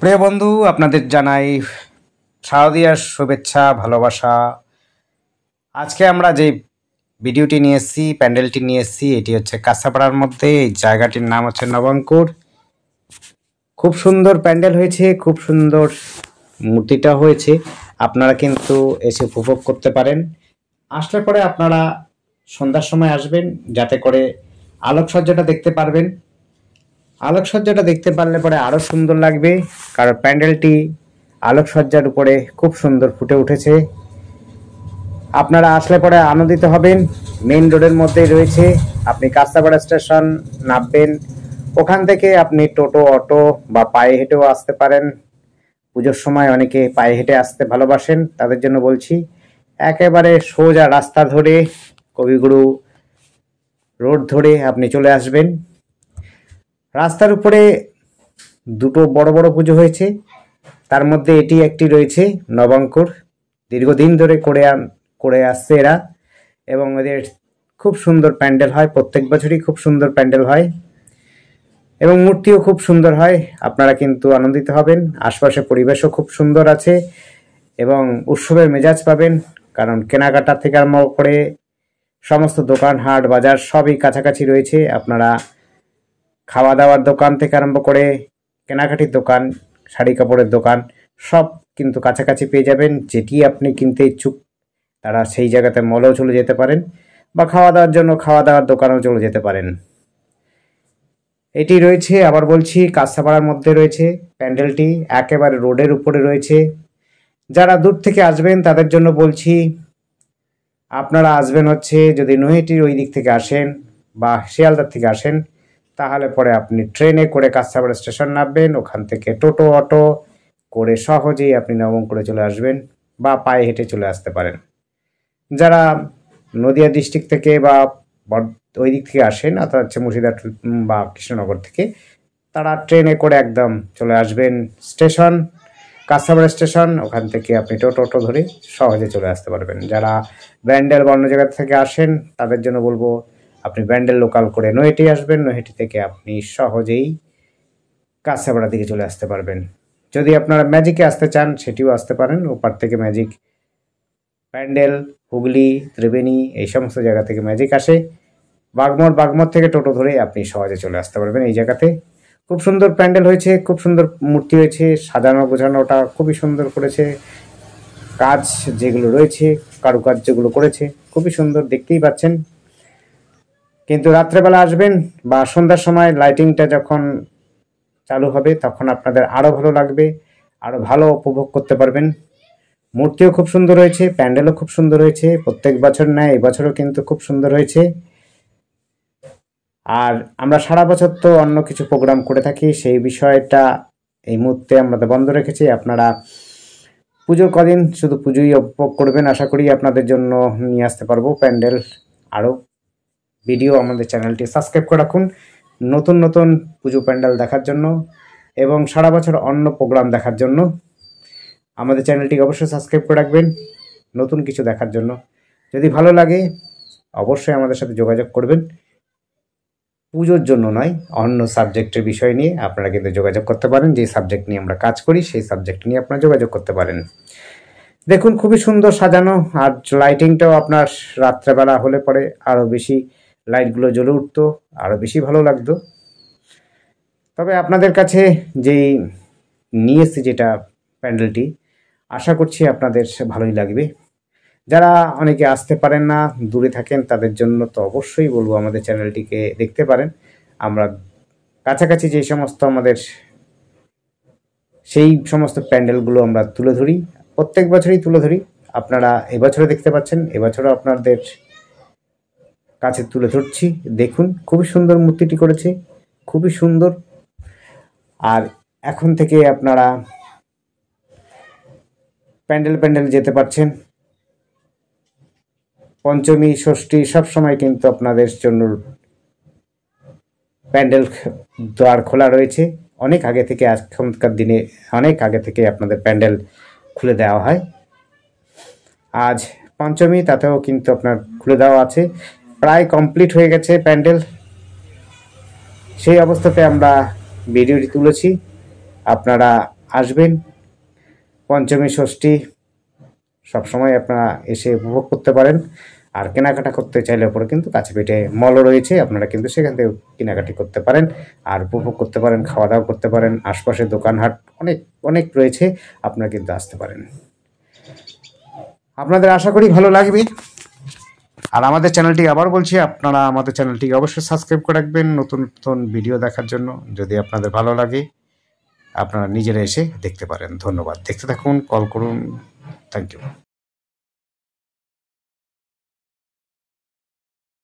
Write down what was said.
প্রিয় বন্ধু, আপনাদের জানাই শারদীয়ার শুভেচ্ছা, ভালোবাসা। আজকে আমরা যে ভিডিওটি নিয়ে এসেছি, প্যান্ডেলটি নিয়ে এসেছি, এটি হচ্ছে কাঁচাপাড়ার মধ্যে। এই জায়গাটির নাম হচ্ছে নবাঙ্কুর। খুব সুন্দর প্যান্ডেল হয়েছে, খুব সুন্দর মূর্তিটা হয়েছে। আপনারা কিন্তু এসে উপভোগ করতে পারেন। আসলে পরে আপনারা সন্ধ্যার সময় আসবেন, যাতে করে আলোকসজ্জাটা দেখতে পারবেন। আলোকসজ্জাটা দেখতে পারলে পরে আরও সুন্দর লাগবে, কারণ প্যান্ডেলটি আলোকসজ্জার উপরে খুব সুন্দর ফুটে উঠেছে। আপনারা আসলে পরে আনন্দিত হবেন। মেইন রোডের মধ্যেই রয়েছে। আপনি কাস্তাপাড়া স্টেশন নামবেন, ওখান থেকে আপনি টোটো, অটো বা পায়ে হেঁটেও আসতে পারেন। পুজোর সময় অনেকে পায়ে হেঁটে আসতে ভালোবাসেন, তাদের জন্য বলছি একেবারে সোজা রাস্তা ধরে কবিগুরু রোড ধরে আপনি চলে আসবেন। রাস্তার উপরে দুটো বড় বড় পুজো হয়েছে, তার মধ্যে এটি একটি রয়েছে নবাঙ্কুর। দীর্ঘদিন ধরে করে আসছে এরা, এবং এদের খুব সুন্দর প্যান্ডেল হয়। প্রত্যেক বছরই খুব সুন্দর প্যান্ডেল হয় এবং মূর্তিও খুব সুন্দর হয়। আপনারা কিন্তু আনন্দিত হবেন। আশপাশে পরিবেশও খুব সুন্দর আছে এবং উৎসবের মেজাজ পাবেন, কারণ কেনাকাটা থেকে আরম্ভ করে সমস্ত দোকান, হাট, বাজার সবই কাছাকাছি রয়েছে। আপনারা খাওয়া দাওয়ার দোকান থেকে আরম্ভ করে কেনাকাটির দোকান, শাড়ি কাপড়ের দোকান সব কিন্তু কাছাকাছি পেয়ে যাবেন। যেটি আপনি কিনতে ইচ্ছুক তারা সেই জায়গাতে মলেও চলে যেতে পারেন, বা খাওয়া দাওয়ার জন্য খাওয়া দাওয়ার দোকানেও চলে যেতে পারেন। এটি রয়েছে, আবার বলছি, কাঁচাপাড়ার মধ্যে রয়েছে প্যান্ডেলটি, একেবারে রোডের উপরে রয়েছে। যারা দূর থেকে আসবেন তাদের জন্য বলছি, আপনারা আসবেন হচ্ছে, যদি নৈহাটির ওই দিক থেকে আসেন বা শিয়ালদার থেকে আসেন, তাহলে পরে আপনি ট্রেনে করে কাঁচাপাড়া স্টেশন নামবেন, ওখান থেকে টোটো, অটো করে সহজেই আপনি নবঙ্কুরে চলে আসবেন, বা পায়ে হেঁটে চলে আসতে পারেন। যারা নদিয়া ডিস্ট্রিক্ট থেকে বা ওই দিক থেকে আসেন, অর্থাৎ হচ্ছে মুর্শিদাবাদ বা কৃষ্ণনগর থেকে, তারা ট্রেনে করে একদম চলে আসবেন স্টেশন, কাঁচাপাড়া স্টেশন। ওখান থেকে আপনি টোটো ধরে সহজে চলে আসতে পারবেন। যারা ব্যান্ডেল বা অন্য জায়গা থেকে আসেন তাদের জন্য বলবো, আপনি ব্যান্ডেল লোকাল করে নৈহাটি আসবেন, নৈহাটি থেকে আপনি সহজেই কাঁচাপাড়া দিকে চলে আসতে পারবেন। যদি আপনারা ম্যাজিকে আসতে চান সেটিও আসতে পারেন, ওপার থেকে ম্যাজিক, প্যান্ডেল, হুগলি, ত্রিবেণী এই সমস্ত জায়গা থেকে ম্যাজিক আসে। বাগমোড় থেকে টোটো ধরে আপনি সহজে চলে আসতে পারবেন এই জায়গাতে। খুব সুন্দর প্যান্ডেল হয়েছে, খুব সুন্দর মূর্তি হয়েছে, সাজানো গোছানোটা খুবই সুন্দর করেছে। কাজ যেগুলো রয়েছে, কারুকাজ যেগুলো করেছে খুবই সুন্দর, দেখতেই পাচ্ছেন। কিন্তু রাত্রেবেলা আসবেন বা সন্ধ্যার সময় লাইটিংটা যখন চালু হবে তখন আপনাদের আরও ভালো লাগবে, আরও ভালো উপভোগ করতে পারবেন। মূর্তিও খুব সুন্দর হয়েছে, প্যান্ডেলও খুব সুন্দর হয়েছে। প্রত্যেক বছর ন্যায় এবছরও কিন্তু খুব সুন্দর হয়েছে। আর আমরা সারা বছর তো অন্য কিছু প্রোগ্রাম করে থাকি, সেই বিষয়টা এই মুহূর্তে আমরা বন্ধ রেখেছি। আপনারা পুজোর কদিন শুধু পুজোই উপভোগ করবেন। আশা করি আপনাদের জন্য নিয়ে আসতে পারবো প্যান্ডেল আরও ভিডিও। আমাদের চ্যানেলটি সাবস্ক্রাইব করে রাখুন নতুন নতুন পুজো প্যান্ডেল দেখার জন্য এবং সারা বছর অন্য প্রোগ্রাম দেখার জন্য। আমাদের চ্যানেলটিকে অবশ্যই সাবস্ক্রাইব করে রাখবেন নতুন কিছু দেখার জন্য। যদি ভালো লাগে অবশ্যই আমাদের সাথে যোগাযোগ করবেন। পুজোর জন্য নয়, অন্য সাবজেক্টের বিষয় নিয়ে আপনারা কিন্তু যোগাযোগ করতে পারেন। যে সাবজেক্ট নিয়ে আমরা কাজ করি সেই সাবজেক্ট নিয়ে আপনারা যোগাযোগ করতে পারেন। দেখুন, খুবই সুন্দর সাজানো, আর লাইটিংটাও আপনার রাত্রেবেলা হলে পরে আরও বেশি লাইটগুলো জ্বলে উঠতো, আরও বেশি ভালো লাগতো। তবে আপনাদের কাছে যেই নিয়ে এসেছি যেটা প্যান্ডেলটি, আশা করছি আপনাদের ভালোই লাগবে। যারা অনেকে আসতে পারেন না, দূরে থাকেন, তাদের জন্য তো অবশ্যই বলবো আমাদের চ্যানেলটিকে দেখতে পারেন। আমরা কাছাকাছি যে সমস্ত আমাদের সেই সমস্ত প্যান্ডেলগুলো আমরা তুলে ধরি, প্রত্যেক বছরই তুলে ধরি। আপনারা এবছরও দেখতে পাচ্ছেন, এবছরও আপনাদের কাছে তুলে ধরছি। দেখুন, খুবই সুন্দর মূর্তিটি করেছে, খুবই সুন্দর। আর এখন থেকে আপনারা প্যান্ডেল যেতে পারছেন। পঞ্চমী, ষষ্ঠী সবসময় কিন্তু আপনাদের জন্য প্যান্ডেল দ্বার খোলা রয়েছে। অনেক আগে থেকে, এখনকার দিনে অনেক আগে থেকে আপনাদের প্যান্ডেল খুলে দেওয়া হয়। আজ পঞ্চমী, তাতেও কিন্তু আপনার খুলে দেওয়া আছে, প্রায় কমপ্লিট হয়ে গেছে প্যান্ডেল। সেই অবস্থাতে আমরা ভিডিওটি তুলেছি। আপনারা আসবেন। পঞ্চমী ষষ্ঠী সবসময় আপনারা এসে উপভোগ করতে পারেন। আর কেনাকাটা করতে চাইলে পরে কিন্তু কাছে পিঠে মলও রয়েছে, আপনারা কিন্তু সেখান থেকে কেনাকাটি করতে পারেন আর উপভোগ করতে পারেন, খাওয়া দাওয়া করতে পারেন। আশপাশে দোকানহাট অনেক অনেক রয়েছে, আপনারা কিন্তু আসতে পারেন। আপনাদের আশা করি ভালো লাগবে। আর আমাদের চ্যানেলটি আবার বলছি, আপনারা আমাদের চ্যানেলটিকে অবশ্যই সাবস্ক্রাইব করে রাখবেন নতুন নতুন ভিডিও দেখার জন্য। যদি আপনাদের ভালো লাগে আপনারা নিজেরা এসে দেখতে পারেন। ধন্যবাদ। দেখতে থাকুন, কল করুন। Thank you.